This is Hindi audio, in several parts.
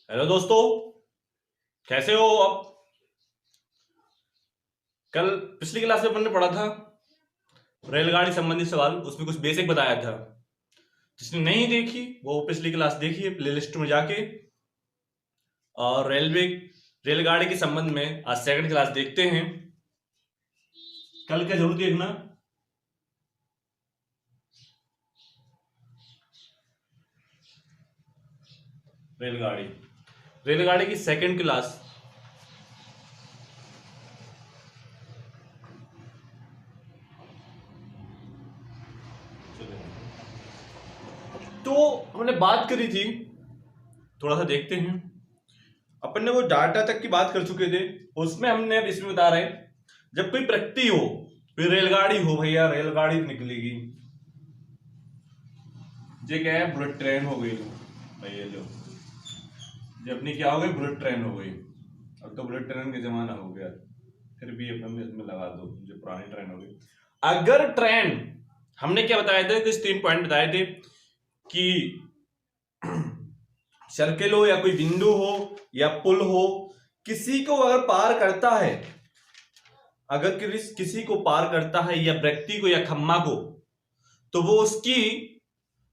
हेलो दोस्तों, कैसे हो आप। कल पिछली क्लास में अपन ने पढ़ा था रेलगाड़ी संबंधी सवाल, उसमें कुछ बेसिक बताया था। जिसने नहीं देखी वो पिछली क्लास देखिए प्लेलिस्ट में जाके। और रेलगाड़ी के संबंध में आज सेकंड क्लास देखते हैं। कल का जरूर देखना। रेलगाड़ी रेलगाड़ी की सेकंड क्लास। तो हमने बात करी थी, थोड़ा सा देखते हैं। अपन ने वो डाटा तक की बात कर चुके थे, उसमें हमने अब इसमें बता रहे हैं जब कोई प्रकृति हो, कोई रेलगाड़ी हो, भैया रेलगाड़ी निकलेगी। ये क्या है, बुलेट ट्रेन हो गई भैया। लो ये अपनी क्या हो गई, बुलेट ट्रेन हो गई। अब तो बुलेट ट्रेन का जमाना हो गया, फिर भी अपन इसमें लगा दो जो पुरानी ट्रेन हो गई। अगर ट्रेन, हमने क्या बताया था, कुछ 3 पॉइंट बताए थे कि सर्किल हो या कोई बिंदु हो या पुल हो, किसी को अगर पार करता है, अगर किसी को पार करता है या व्यक्ति को या खम्मा को, तो वो उसकी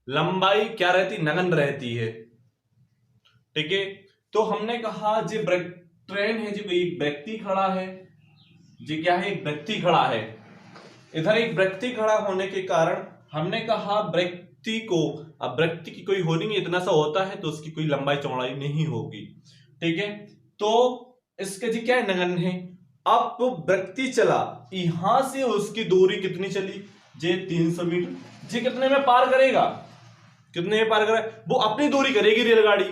लंबाई क्या रहती, नगण्य रहती है। ठीक है। तो हमने कहा जो ट्रेन है, जो एक व्यक्ति खड़ा है, जो क्या है, एक व्यक्ति खड़ा है। इधर एक व्यक्ति खड़ा होने के कारण हमने कहा व्यक्ति को, अब व्यक्ति की कोई होल्डिंग इतना सा होता है तो उसकी कोई लंबाई चौड़ाई नहीं होगी। ठीक है। तो इसके जी क्या है, नगण्य है। अब वो व्यक्ति चला, यहां से उसकी दूरी कितनी चली, जे 300 मीटर। जी कितने में पार करेगा, कितने में पार करेगा, वो अपनी दूरी करेगी रेलगाड़ी।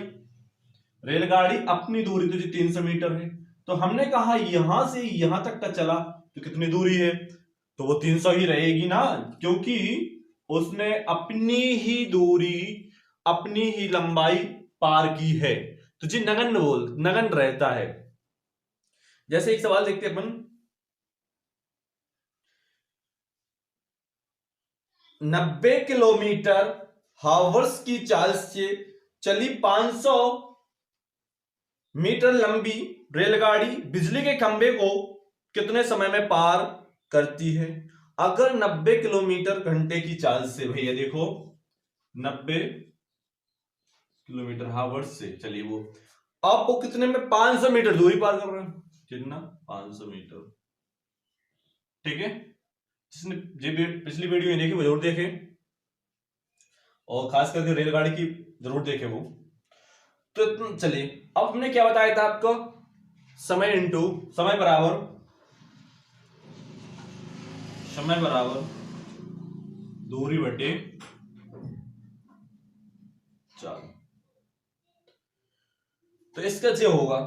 रेलगाड़ी अपनी दूरी तो जी 300 मीटर है। तो हमने कहा यहां से यहां तक का चला तो कितनी दूरी है, तो वो 300 ही रहेगी ना, क्योंकि उसने अपनी ही दूरी, अपनी ही लंबाई पार की है। तो जी नगण्य रहता है। जैसे एक सवाल देखते हैं अपन, 90 किलोमीटर हावर्स की चाल से चली 500 मीटर लंबी रेलगाड़ी बिजली के खंभे को कितने समय में पार करती है। अगर 90 किलोमीटर घंटे की चाल से, भैया देखो 90 किलोमीटर हावर्स से चली वो, अब वो कितने में, 500 मीटर दूरी पार कर रहे हैं। कितना, 500 मीटर। ठीक है। जिसने पिछली वीडियो देखी वो जरूर देखे, और खास करके रेलगाड़ी की जरूर देखे वो। तो चलिए, अब हमने क्या बताया था आपको, समय इंटू समय बराबर दूरी बटे चाल। तो इसका जो होगा,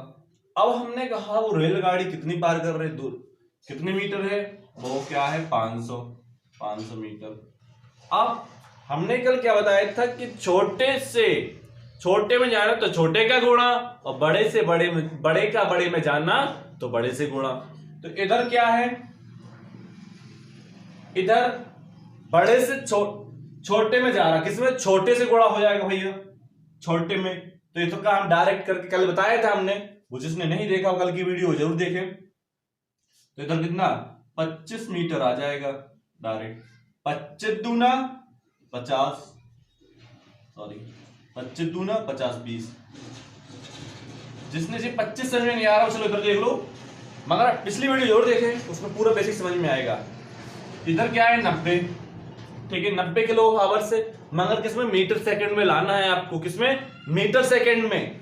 अब हमने कहा वो रेलगाड़ी कितनी पार कर रहे, दूर कितने मीटर है, वो क्या है, 500 मीटर। अब हमने कल क्या बताया था कि छोटे से छोटे में जाना तो छोटे का गुणा, और बड़े से बड़े में, बड़े का बड़े में जाना तो बड़े से गुणा। तो इधर क्या है, इधर बड़े से छोटे में जा रहा, किसमें, छोटे से गुणा हो जाएगा भैया, छोटे में। तो ये तो का हम डायरेक्ट करके कल बताया था हमने, वो जिसने नहीं देखा कल की वीडियो जरूर देखे। तो इधर कितना, 25 मीटर आ जाएगा डायरेक्ट। 25 दूना 50, सॉरी 25 दूना 50, 20। जिसने जी 25 समझ में नहीं आ रहा चलो इधर देख लो, मगर पिछली वीडियो जरूर देखे, उसमें पूरा बेसिक समझ में आएगा। इधर क्या है, 90। ठीक है, 90 किलो आवर से, मगर किसमें, मीटर सेकंड में लाना है आपको, किसमें, मीटर सेकंड में,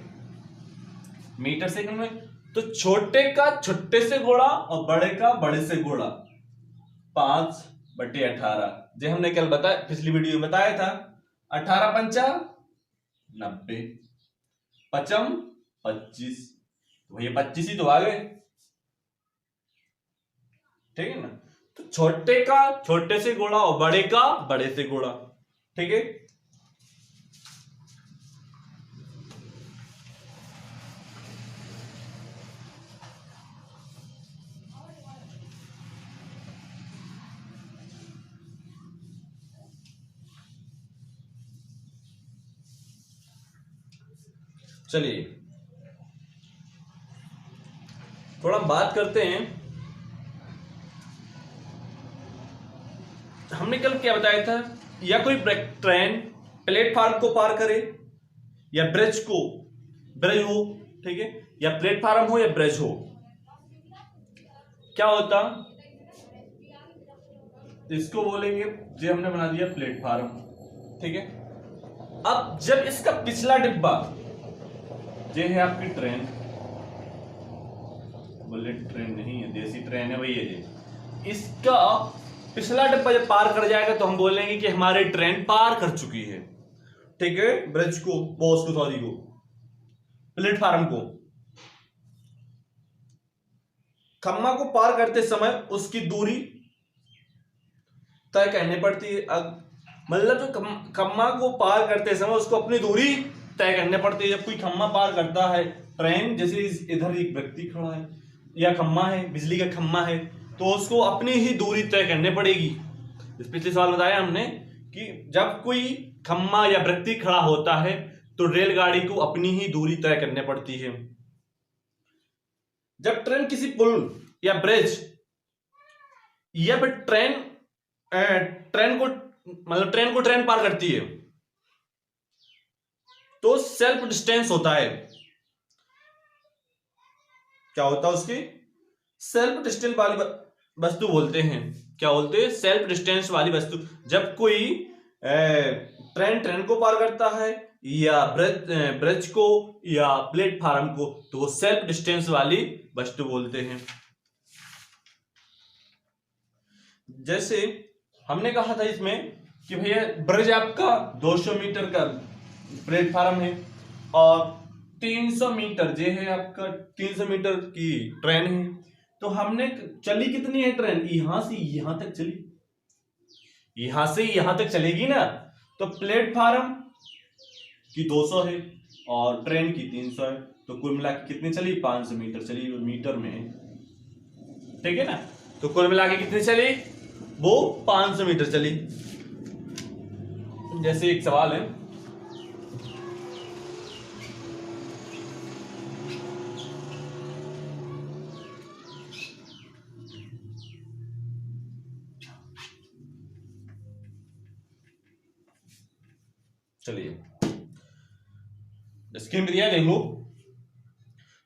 मीटर सेकंड में। तो छोटे का छोटे से गुणा और बड़े का बड़े से गुणा, 5/18। जो हमने कल बताया, पिछली वीडियो में बताया था, 18 पंचा 90, पचम 25, तो भैया 25 ही तो आ गए। ठीक है ना। तो छोटे का छोटे से गुणा और बड़े का बड़े से गुणा। ठीक है। चलिए, थोड़ा बात करते हैं, हमने कल क्या बताया था, या कोई ट्रेन प्लेटफार्म को पार करे या ब्रिज हो, ठीक है, या प्लेटफार्म हो या ब्रिज हो, क्या होता, इसको बोलेंगे, जो हमने बना दिया प्लेटफार्म, ठीक है। अब जब इसका पिछला डिब्बा, ये है आपकी ट्रेन, बुलेट ट्रेन नहीं है, देसी ट्रेन है भैया जी, इसका पिछला डिब्बा जब पार कर जाएगा तो हम बोलेंगे कि हमारी ट्रेन पार कर चुकी है, ठीक है, ब्रिज को, बॉस को, सॉरी को, प्लेटफार्म को। खम्मा को पार करते समय उसकी दूरी तय करनी पड़ती है, मतलब जो खम्मा को पार करते समय उसको अपनी दूरी तय करनी पड़ती है। जब कोई खम्मा पार करता है ट्रेन, जैसे इधर एक व्यक्ति खड़ा है या खम्मा है, बिजली का खम्मा है, तो उसको अपनी ही दूरी तय करनी पड़ेगी। इस पिछले सवाल बताया हमने कि जब कोई खम्मा या व्यक्ति खड़ा होता है तो रेलगाड़ी को अपनी ही दूरी तय करनी पड़ती है। जब ट्रेन किसी पुल या ब्रिज या फिर ट्रेन को ट्रेन पार करती है तो सेल्फ डिस्टेंस होता है। क्या होता है उसकी? सेल्फ डिस्टेंस वाली वस्तु बोलते हैं। क्या बोलते हैं? सेल्फ डिस्टेंस वाली वस्तु। जब कोई ट्रेन को पार करता है या ब्रिज को या प्लेटफार्म को, तो वो सेल्फ डिस्टेंस वाली वस्तु बोलते हैं। जैसे हमने कहा था इसमें कि भैया ब्रिज आपका 200 मीटर का प्लेटफार्म है और 300 मीटर जो है आपका 300 मीटर की ट्रेन है, तो हमने चली कितनी है ट्रेन? यहां से यहां तक चली, यहां से यहां तक चलेगी ना, तो प्लेटफार्म की 200 है और ट्रेन की 300 है, तो कुल मिला के कितनी चली? 500 मीटर चली, मीटर में, ठीक है ना। तो कुल मिला के कितनी चली? वो 500 मीटर चली। जैसे एक सवाल है, चलिए स्क्रीन पे दिया, देख लो।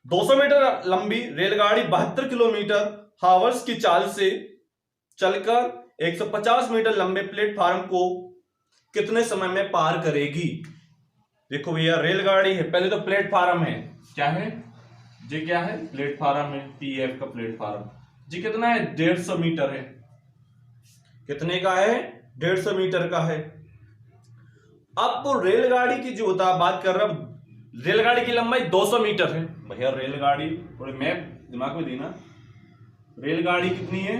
200 मीटर लंबी रेलगाड़ी 72 किलोमीटर हावर्स की चाल से चलकर 150 मीटर लंबे प्लेटफार्म को कितने समय में पार करेगी? देखो भैया, रेलगाड़ी है, पहले तो प्लेटफार्म है, क्या है जी? क्या है? प्लेटफार्म है, पीएफ का प्लेटफार्म जी। कितना है? 150 मीटर है। कितने का है? 150 मीटर का है। अब वो रेलगाड़ी की जो होता बात कर रहा, रेलगाड़ी की लंबाई 200 मीटर है। भैया रेलगाड़ी, थोड़े मैप दिमाग में देना, रेलगाड़ी कितनी है?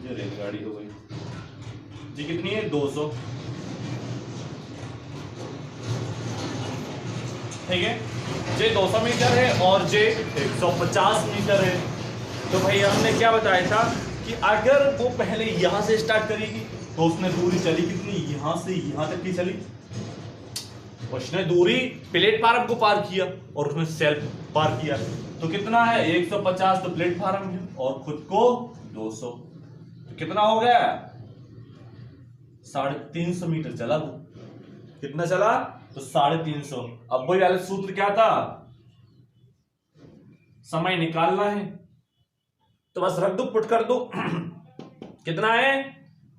ये रेलगाड़ी हो गई जी, कितनी है? 200, ठीक है। जे 200 मीटर है और जे 150 मीटर है। तो भैया हमने क्या बताया था कि अगर वो पहले यहां से स्टार्ट करेगी तो उसने दूरी चली कितनी? यहां से यहां तक की चली। उसने दूरी प्लेटफार्म को पार किया और उसने सेल्फ पार किया, तो कितना है? 150 तो प्लेटफार्म है और खुद को 200, तो कितना हो गया? 350 मीटर चला वो। कितना चला? तो 350। अब वही वाला सूत्र क्या था? समय निकालना है, तो बस रख दो, पुट कर दो। कितना है?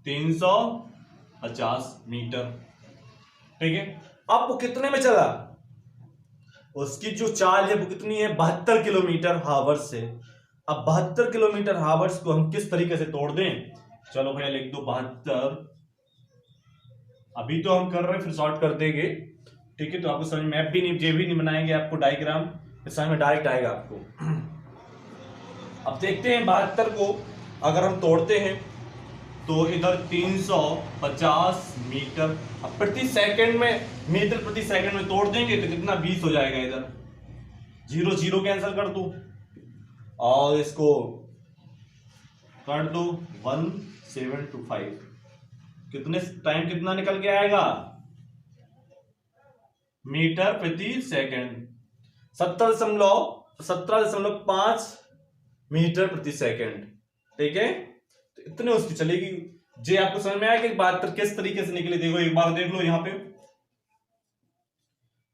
350 मीटर, ठीक है। अब वो कितने में चला? उसकी जो चाल है वो कितनी है? 72 किलोमीटर हावर्स से। अब 72 किलोमीटर हावर्स को हम किस तरीके से तोड़ दें? चलो भैया लिख दो 72। अभी तो हम कर रहे हैं, फिर शॉर्ट कर देंगे, ठीक है। तो आपको समझ, मैप भी नहीं, जे भी नहीं बनाएंगे, आपको डायग्राम समझ में डायरेक्ट आएगा आपको। अब देखते हैं 72 को अगर हम तोड़ते हैं तो इधर 350 मीटर, अब प्रति सेकंड में, मीटर प्रति सेकंड में तोड़ देंगे तो कितना? 20 हो जाएगा। इधर 0 0 कैंसिल कर दो और इसको कर दो 1725। कितने टाइम कितना निकल के आएगा? मीटर प्रति सेकंड 70.5 17.5 मीटर प्रति सेकंड। ठीक है, तो इतने उसकी चलेगी। जे आपको समझ में आया कि बात किस तरीके से निकली? देखो एक बार देख लो, यहां पे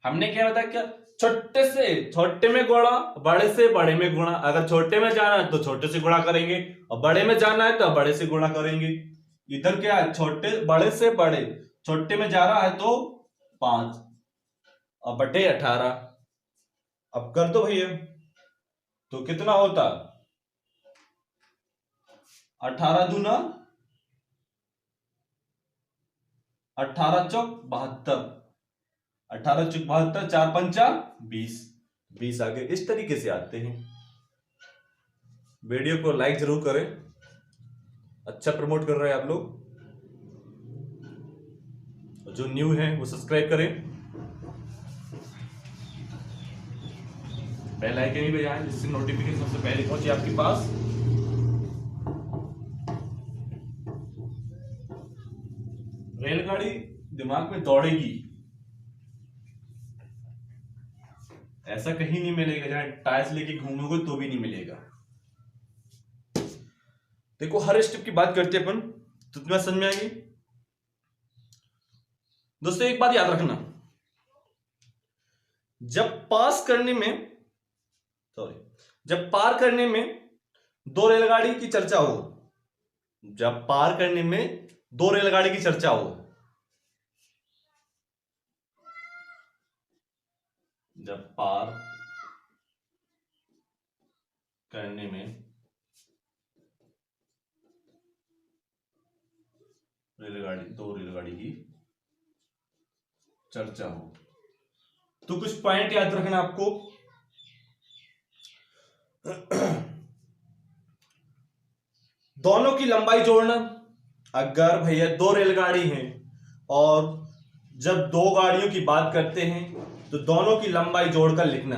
हमने क्या बताया, क्या छोटे से छोटे में गुणा, बड़े से बड़े में गुणा। अगर छोटे में जाना है तो छोटे से गुणा करेंगे, और बड़े में जाना है तो बड़े से गुणा करेंगे। इधर क्या है, छोटे बड़े से बड़े, छोटे में जा रहा है तो 5 और बटे 18। अब कर दो भैया, तो कितना होता, 18 दूना 18 चौक 72, 18 चौक 72, 4 पंचा 20, 20 आगे। इस तरीके से आते हैं। वीडियो को लाइक जरूर करें, अच्छा प्रमोट कर रहे हैं आप लोग। जो न्यू है वो सब्सक्राइब करें, बेल आइकन भी बजाएं जिससे नोटिफिकेशन सबसे पहले पहुंचे आपके पास। रेलगाड़ी दिमाग में दौड़ेगी, ऐसा कहीं नहीं मिलेगा जहां टायर्स लेके घूमोगे तो भी नहीं मिलेगा। देखो हर स्टेप की बात करते हैं अपन, तो तुम्हें समझ में आएगी। दोस्तों एक बात याद रखना, जब पार करने में दो रेलगाड़ी की चर्चा हो, जब पार करने में दो रेलगाड़ी की चर्चा हो, जब पार करने में दो रेलगाड़ी की चर्चा हो, तो कुछ पॉइंट याद रखना आपको। दोनों की लंबाई जोड़ना। अगर भैया दो रेलगाड़ी हैं और जब दो गाड़ियों की बात करते हैं तो दोनों की लंबाई जोड़कर लिखना।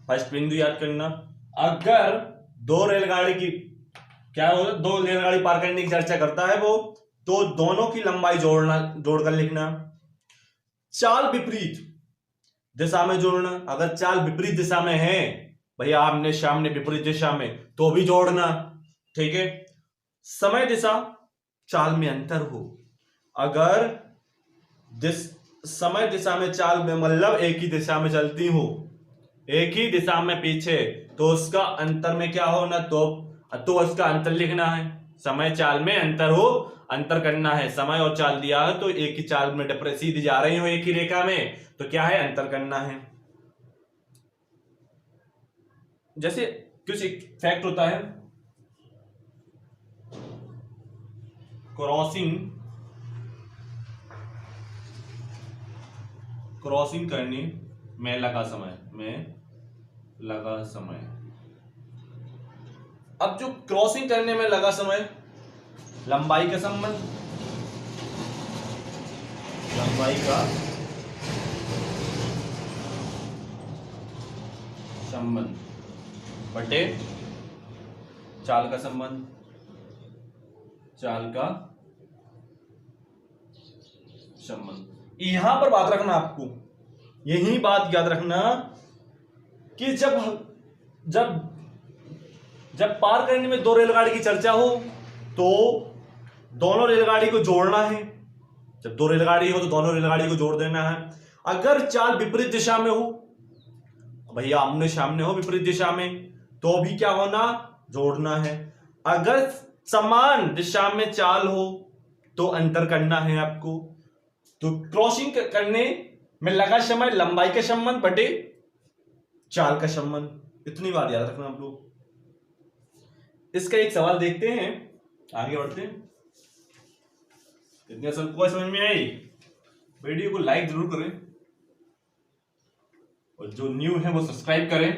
फर्स्ट बिंदु याद करना, अगर दो रेलगाड़ी की क्या होगा, दो रेलगाड़ी पार करने की चर्चा करता है वो, तो दोनों की लंबाई जोड़कर लिखना। चाल विपरीत दिशा में जोड़ना। अगर चाल विपरीत दिशा में है भैया, आमने सामने विपरीत दिशा में, तो भी जोड़ना। ठीक है। समय दिशा चाल में अंतर हो, अगर समय दिशा में चाल में मतलब एक ही दिशा में चलती हो, एक ही दिशा में पीछे, तो उसका अंतर में क्या हो ना, तो उसका अंतर लिखना है। समय चाल में अंतर हो, अंतर करना है। समय और चाल दिया है तो एक ही चाल में सीधी जा रही हो एक ही रेखा में, तो क्या है, अंतर करना है। जैसे कुछ एक फैक्ट होता है, क्रॉसिंग करने में लगा समय, अब जो क्रॉसिंग करने में लगा समय, लंबाई का संबंध, बटे चाल का संबंध, यहां पर बात रखना आपको, यही बात याद रखना कि जब पार करने में दो रेलगाड़ी की चर्चा हो तो दोनों रेलगाड़ी को जोड़ना है। जब दो रेलगाड़ी हो तो दोनों रेलगाड़ी को जोड़ देना है। अगर चाल विपरीत दिशा में हो भैया, आमने सामने हो विपरीत दिशा में, तो भी क्या होना, जोड़ना है। अगर समान दिशा में चाल हो तो अंतर करना है आपको। तो क्रॉसिंग करने में लगा समय लंबाई का संबंध बटे चाल का संबंध, इतनी बात याद रखना आप लोग। इसका एक सवाल देखते हैं, आगे बढ़ते हैं। इतनी सबको समझ में आई? वीडियो को लाइक जरूर करें और जो न्यू है वो सब्सक्राइब करें।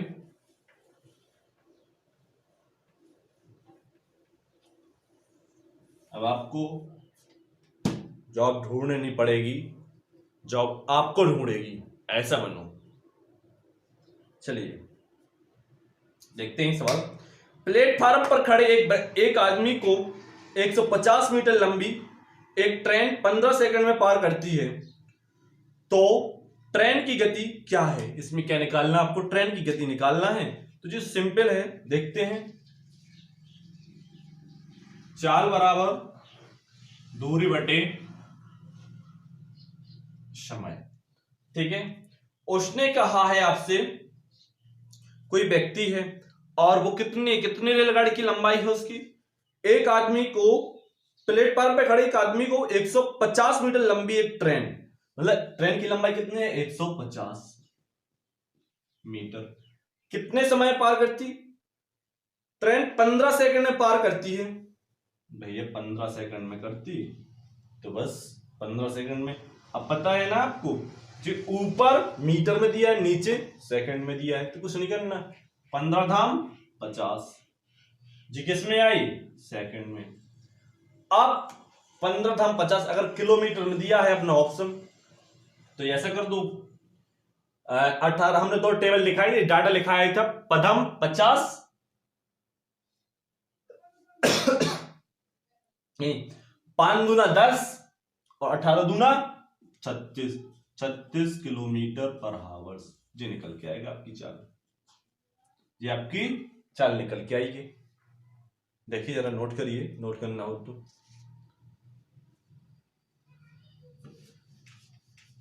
अब आपको जॉब ढूंढनी नहीं पड़ेगी, जॉब आपको ढूंढेगी, ऐसा बनो। चलिए देखते हैं सवाल। प्लेटफार्म पर खड़े एक आदमी को 150 मीटर लंबी एक ट्रेन 15 सेकंड में पार करती है, तो ट्रेन की गति क्या है, इसमें क्या निकालना, आपको ट्रेन की गति निकालना है। तो जो सिंपल है, देखते हैं। चाल बराबर दूरी बटे समय, ठीक है। उसने कहा है आपसे, कोई व्यक्ति है और वो कितनी रेलगाड़ी की लंबाई है उसकी, एक आदमी को प्लेटफॉर्म पे खड़े एक आदमी को 150 मीटर लंबी एक ट्रेन, मतलब ट्रेन की लंबाई कितनी है 150 मीटर, कितने समय पार करती, ट्रेन 15 सेकंड में पार करती है। भैया 15 सेकंड में करती तो बस 15 सेकंड में। अब पता है ना आपको, जो ऊपर मीटर में दिया है, नीचे सेकंड में दिया है, तो कुछ नहीं करना, 15 धाम 50 जी किस में आई, सेकंड में। अब 15 धाम 50 अगर किलोमीटर में दिया है अपना ऑप्शन, तो ऐसा कर दो 18, हमने दो टेबल लिखाई थी, डाटा लिखाया था, पदम 50 5 दूना 10 और 18 दूना 36 किलोमीटर पर हावर्स। ये निकल के आएगा आपकी चाल, ये आपकी चाल निकल के आएगी। देखिए जरा नोट करिए, नोट करना हो तो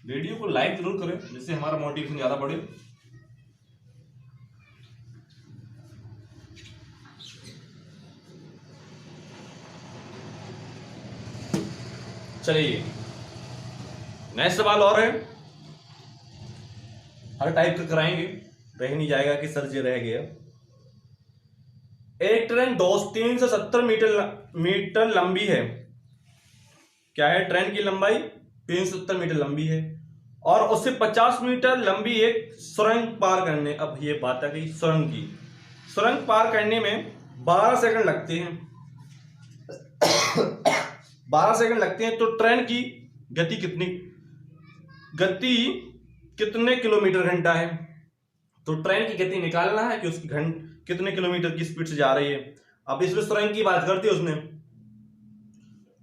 वीडियो को लाइक जरूर करें, जिससे हमारा मोटिवेशन ज्यादा बढ़े। चलिए नए सवाल और है, हर टाइप का कराएंगे, रह नहीं जाएगा कि सर जी रह गया। एक ट्रेन 370 मीटर लंबी है, क्या है ट्रेन की लंबाई 370 मीटर लंबी है, और उससे 50 मीटर लंबी एक सुरंग पार करने। अब ये बात आ गई सुरंग की, सुरंग पार करने में 12 सेकंड लगते हैं 12 सेकंड लगते हैं, तो ट्रेन की गति कितने किलोमीटर घंटा है। तो ट्रेन की गति निकालना है कि उसकी कितने किलोमीटर की स्पीड से जा रही है। अब इसमें सुरंग की बात करती है उसने,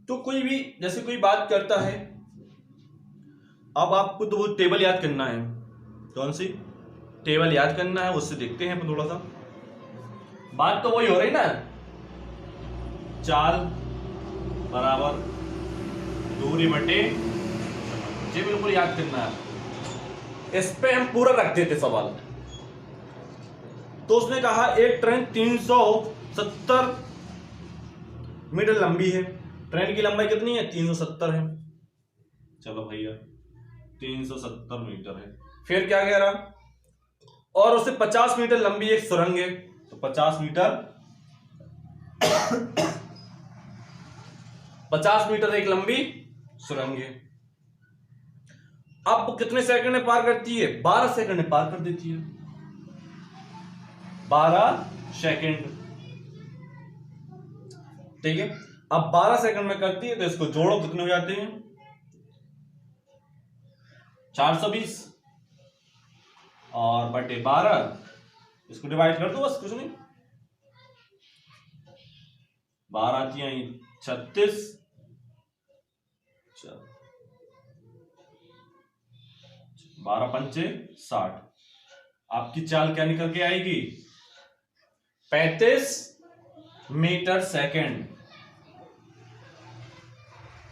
तो कोई भी जैसे कोई बात करता है, अब आपको तो वो टेबल याद करना है, कौन सी टेबल याद करना है, उससे देखते हैं थोड़ा सा। बात तो वही हो रही ना, चाल बराबर दूरी बटे, ये बिल्कुल याद करना है, इस पे हम पूरा रख देते सवाल। तो उसने कहा एक ट्रेन 370 मीटर लंबी है, ट्रेन की लंबाई कितनी है 370 है, चलो भैया 370 मीटर है। फिर क्या कह रहा, और उससे 50 मीटर लंबी एक सुरंग है, तो 50 मीटर एक लंबी सुरंग है। अब कितने सेकंड में पार करती है, 12 सेकंड में पार कर देती है, 12 सेकंड, ठीक है। अब 12 सेकंड में करती है, तो इसको जोड़ो कितने हो जाते हैं 420 और बटे 12, इसको डिवाइड कर दो बस, कुछ नहीं, 12 आती है 36, 12 पंचे 60, आपकी चाल क्या निकल के आएगी 35 मीटर सेकंड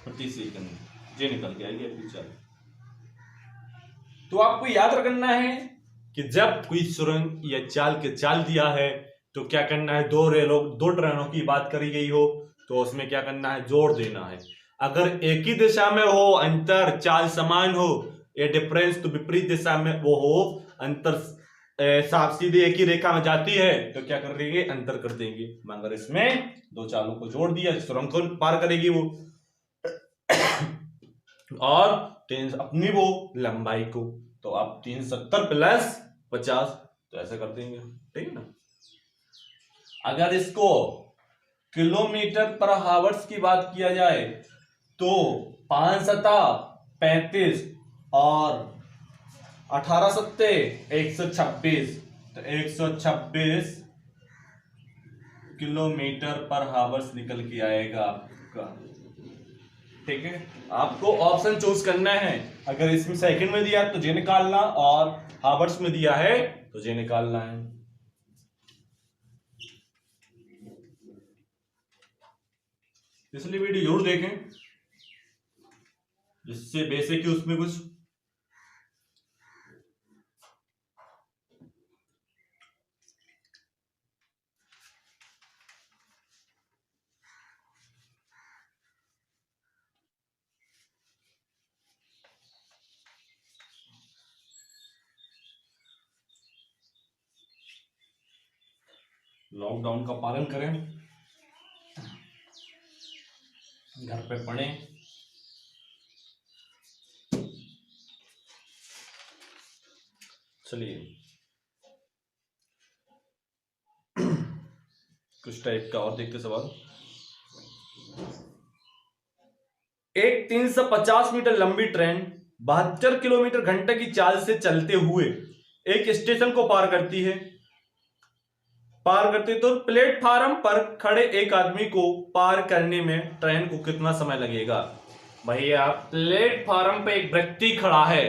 प्रति सेकंड, ये निकल के आएगी आपकी चाल। तो आपको याद रखना है कि जब कोई सुरंग या चाल के चाल दिया है, तो क्या करना है, दो ट्रेनों की बात करी गई हो, तो उसमें क्या करना है, जोड़ देना है। अगर एक ही दिशा में हो, अंतर चाल समान हो, या डिफरेंस तो विपरीत दिशा में वो हो, अंतर साफ सीधे एक ही रेखा में जाती है, तो क्या कर देंगे, अंतर कर देंगे। मगर इसमें दो चालों को जोड़ दिया, सुरंग को पार करेगी वो और अपनी वो लंबाई को, तो आप 370 प्लस 50, तो ऐसा कर देंगे, ठीक है ना। अगर इसको किलोमीटर पर हावर्स की बात किया जाए, तो 5 सता 35 और 18 सत्ते 126, तो 126 किलोमीटर पर हावर्स निकल के आएगा आपका। ठीक है, आपको ऑप्शन चूज करना है। अगर इसमें सेकंड में दिया है तो जे निकालना, और हावर्स में दिया है तो जे निकालना है। इसलिए वीडियो जरूर देखें, जिससे बेसिक ही उसमें कुछ लॉकडाउन का पालन करें, घर पे पढ़ें। चलिए कुछ टाइप का और देखते सवाल। एक 350 मीटर लंबी ट्रेन 72 किलोमीटर घंटे की चाल से चलते हुए एक स्टेशन को पार करती है। तो प्लेटफार्म पर खड़े एक आदमी को पार करने में ट्रेन को कितना समय लगेगा? भैया प्लेटफार्म पे एक व्यक्ति खड़ा है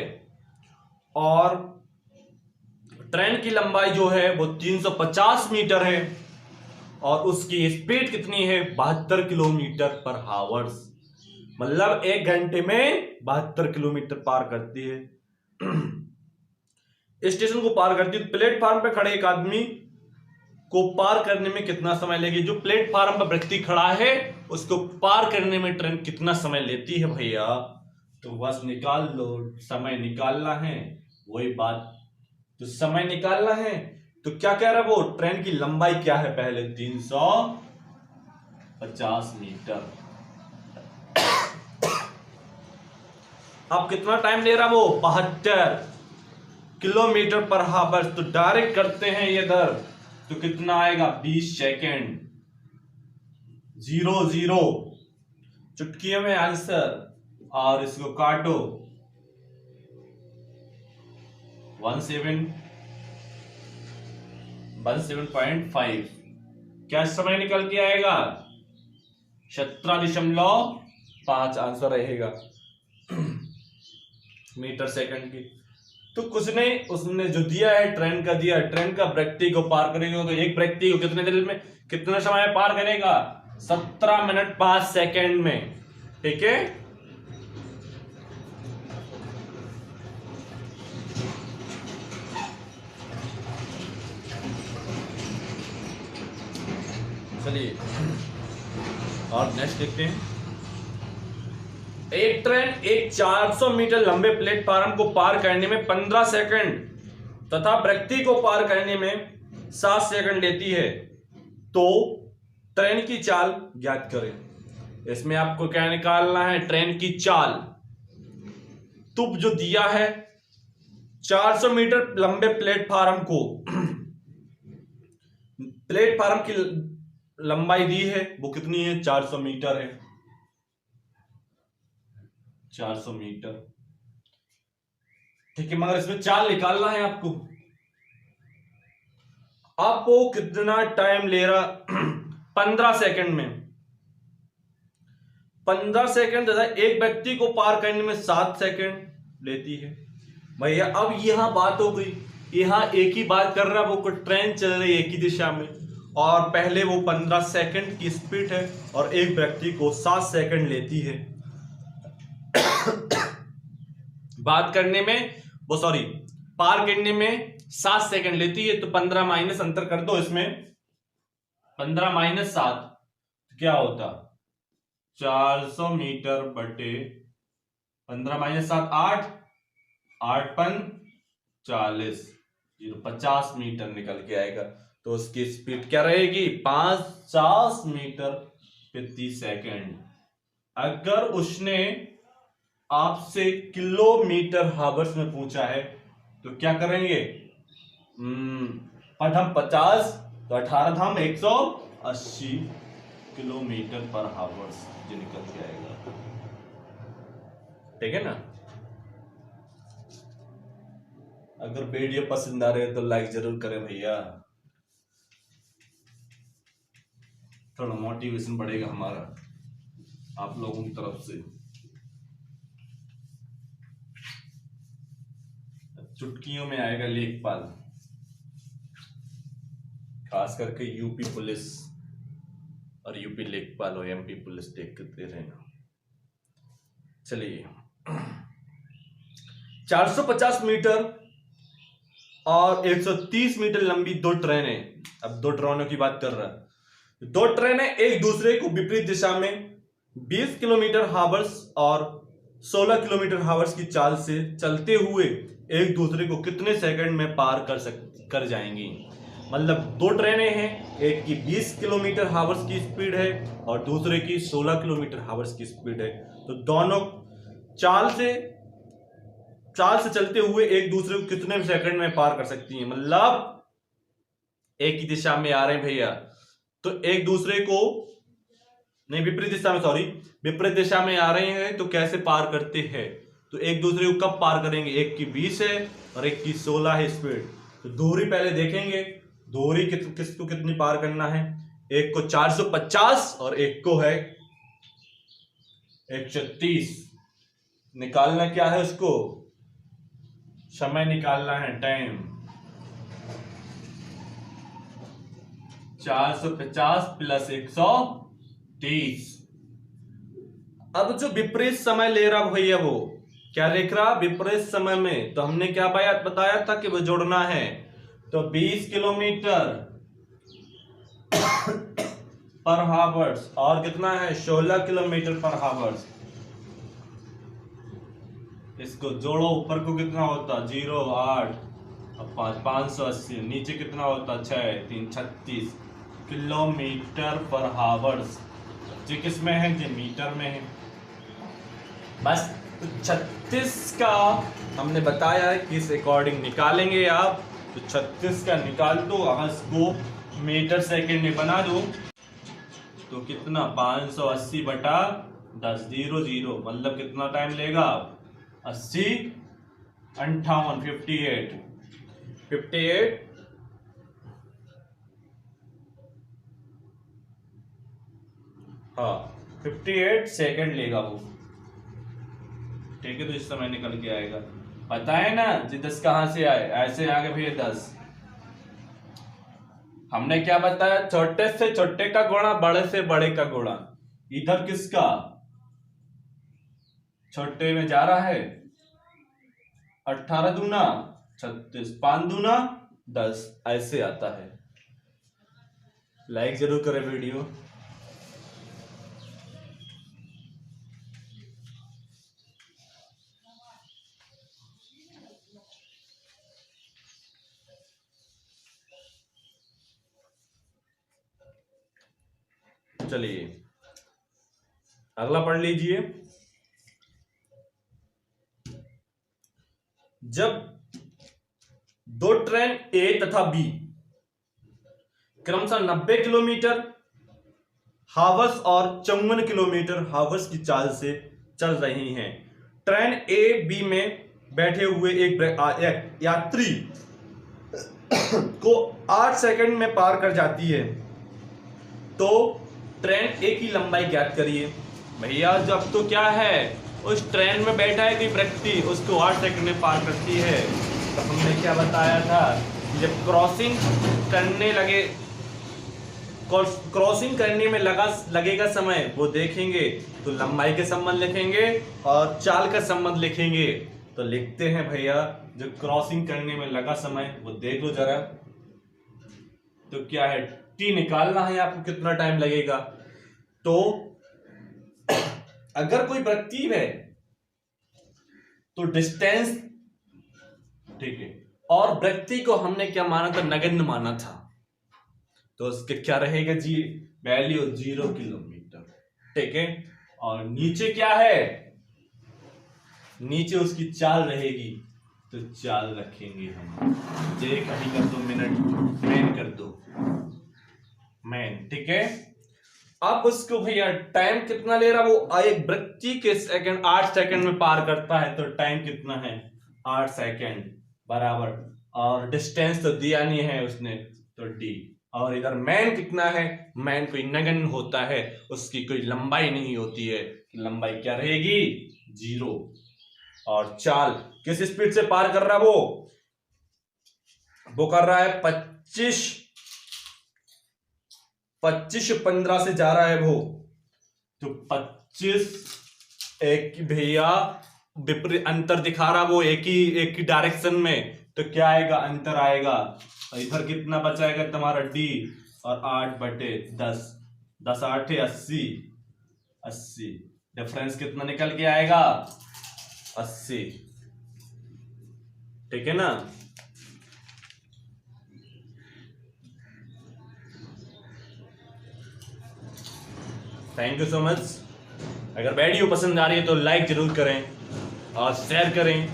और ट्रेन की लंबाई जो है वो 350 मीटर है और उसकी स्पीड कितनी है? 72 किलोमीटर पर हावर्स। मतलब 1 घंटे में 72 किलोमीटर पार करती है। स्टेशन को पार करती है। प्लेटफार्म पर खड़े एक आदमी को पार करने में कितना समय लगेगा? जो प्लेटफार्म पर व्यक्ति खड़ा है उसको पार करने में ट्रेन कितना समय लेती है भैया? तो बस निकाल लो, समय निकालना है, वही बात। तो समय निकालना है तो क्या कह रहा है वो? ट्रेन की लंबाई क्या है पहले? 350 मीटर। अब कितना टाइम ले रहा वो? 72 किलोमीटर पर हावर। तो डायरेक्ट करते हैं ये इधर, तो कितना आएगा? 20 सेकेंड। 0 चुटकियों में आंसर, और इसको काटो। 17.5। क्या समय निकल के आएगा? 17.5 आंसर रहेगा मीटर सेकंड की। तो कुछ नहीं, उसने जो दिया है ट्रेन का दिया, ट्रेन का व्यक्ति को पार करेगा तो एक व्यक्ति को कितने देर में, कितने समय में पार करेगा? 17 मिनट 5 सेकंड में। ठीक है, चलिए और नेक्स्ट देखते हैं। एक ट्रेन एक 400 मीटर लंबे प्लेटफार्म को पार करने में 15 सेकंड तथा व्यक्ति को पार करने में 7 सेकंड लेती है, तो ट्रेन की चाल ज्ञात करें। इसमें आपको क्या निकालना है? ट्रेन की चाल। तुप जो दिया है 400 मीटर लंबे प्लेटफार्म को, प्लेटफार्म की लंबाई दी है वो कितनी है? 400 मीटर है। 400 मीटर, ठीक है, मगर इसमें चाल निकालना है आपको। आपको कितना टाइम ले रहा? 15 सेकंड में। 15 सेकंड तथा एक व्यक्ति को पार करने में 7 सेकंड लेती है। भैया अब यहां बात हो गई, यहां एक ही बात कर रहा है वो, ट्रेन चल रही है एक ही दिशा में और पहले वो 15 सेकंड की स्पीड है और एक व्यक्ति को 7 सेकंड लेती है। बात करने में वो, सॉरी, पार करने में 7 सेकंड लेती है। तो 15 माइनस अंतर कर दो इसमें, 15 माइनस 7 क्या होता? 400 मीटर बटे 15 माइनस 7 8, 8 पन 40, 50 मीटर निकल के आएगा। तो उसकी स्पीड क्या रहेगी? 50 मीटर प्रति सेकंड। अगर उसने आपसे किलोमीटर हावर्स में पूछा है तो क्या करेंगे? पढ़म 50 तो 18 धाम 180 किलोमीटर पर हावर्स जो निकल के आएगा। ठीक है ना? अगर वीडियो पसंद आ रहे है तो लाइक जरूर करें भैया, थोड़ा मोटिवेशन बढ़ेगा हमारा आप लोगों की तरफ से। चुटकियों में आएगा लेखपाल, खास करके यूपी पुलिस और यूपी लेखपाल और एमपी पुलिस देखते रहना। चलिए 450 मीटर और 130 मीटर लंबी दो ट्रेनें, अब दो ट्रेनों की बात कर रहा है। दो ट्रेनें एक दूसरे को विपरीत दिशा में 20 किलोमीटर हावर्स और 16 किलोमीटर हावर्स की चाल से चलते हुए एक दूसरे को कितने सेकंड में पार कर जाएंगी। मतलब दो ट्रेनें हैं, एक की 20 किलोमीटर हावर्स की स्पीड है और दूसरे की 16 किलोमीटर हावर्स की स्पीड है, तो दोनों चाल से चलते हुए एक दूसरे को कितने सेकंड में पार कर सकती हैं। मतलब एक ही दिशा में आ रहे हैं भैया, तो एक दूसरे को नहीं, विपरीत दिशा में, सॉरी, विपरीत दिशा में आ रहे हैं तो कैसे पार करते हैं, तो एक दूसरे को कब पार करेंगे, एक की 20 है और एक की 16 है स्पीड, तो दूरी पहले देखेंगे, दूरी किसको कितनी पार करना है। एक को 450 और एक को है 130। निकालना क्या है, उसको समय निकालना है, टाइम। 450 प्लस 130। अब जो विपरीत समय ले रहा भैया, वो क्या लिख रहा विपरीत समय में, तो हमने क्या बताया था कि वो जोड़ना है, तो 20 किलोमीटर पर हावर्स और कितना है 16 किलोमीटर पर हावर्स। इसको जोड़ो, ऊपर को कितना होता 0 8 और 5 580, नीचे कितना होता 6 3 36 किलोमीटर पर हावर्स। जी किस में है, जी मीटर में है। बस तो 36 का हमने बताया है कि इस अकॉर्डिंग निकालेंगे आप, तो 36 का निकाल दो, अगर इसको मीटर सेकंड में बना दो तो कितना 580 बटा 10 0 0, मतलब कितना टाइम लेगा 80 58 58 हाँ 58 सेकंड लेगा वो, ठीक है। तो इस समय निकल के आएगा, पता है ना जी 10 कहां से आए, ऐसे आ गए भैया 10। हमने क्या बताया, छोटे से छोटे का गुणा बड़े से बड़े का गुणा। इधर किसका छोटे में जा रहा है 18 दूना 36 5 दूना 10, ऐसे आता है। लाइक जरूर करें वीडियो। चलिए अगला पढ़ लीजिए। जब दो ट्रेन ए तथा बी क्रमशः 90 किलोमीटर हावर्स और 54 किलोमीटर हावर्स की चाल से चल रही हैं, ट्रेन ए बी में बैठे हुए एक यात्री को 8 सेकंड में पार कर जाती है, तो ट्रेन ए की लंबाई ज्ञात करिए। भैया जब तो क्या है, उस ट्रेन में बैठा है कोई व्यक्ति, उसको 8 सेकंड में पार करती है, तो हमने क्या बताया था, जब क्रॉसिंग करने में लगेगा समय, वो देखेंगे तो लंबाई के संबंध लिखेंगे और चाल का संबंध लिखेंगे। तो लिखते हैं भैया, जो क्रॉसिंग करने में लगा समय वो देख लो जरा, तो क्या है टी निकालना है आपको, कितना टाइम लगेगा। तो अगर कोई व्यक्ति है तो डिस्टेंस, ठीक है, और व्यक्ति को हमने क्या माना था, नगण्य माना था, तो उसके क्या रहेगा जी, वैल्यू 0 किलोमीटर, ठीक है। और नीचे क्या है, नीचे उसकी चाल रहेगी, तो चाल रखेंगे हम, जे कभी कर दो मिनट, मैन कर दो मैन, ठीक है। अब उसको भैया टाइम कितना ले रहा, वो एक व्यक्ति के सेकंड 8 सेकंड में पार करता है, तो टाइम कितना है 8 सेकंड बराबर, और डिस्टेंस तो दिया नहीं है उसने, तो डी। और इधर मैन कितना है, मैन कोई नगण्य होता है, उसकी कोई लंबाई नहीं होती है, लंबाई क्या रहेगी 0। और चाल किस स्पीड से पार कर रहा है वो कर रहा है 25-15 से जा रहा है वो। तो 25 एक भैया विपरीत अंतर दिखा रहा वो एक ही डायरेक्शन में, तो क्या आएगा, अंतर आएगा। इधर कितना बचाएगा तुम्हारा डी, और 8/10, 10 8 80, 80 डिफरेंस कितना निकल के आएगा, 80। ठीक है ना। Thank you so much. अगर वीडियो पसंद आ रही है तो लाइक जरूर करें और शेयर करें,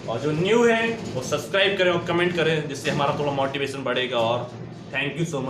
और जो न्यू है वो सब्सक्राइब करें और कमेंट करें, जिससे हमारा थोड़ा मोटिवेशन बढ़ेगा। और थैंक यू सो मच।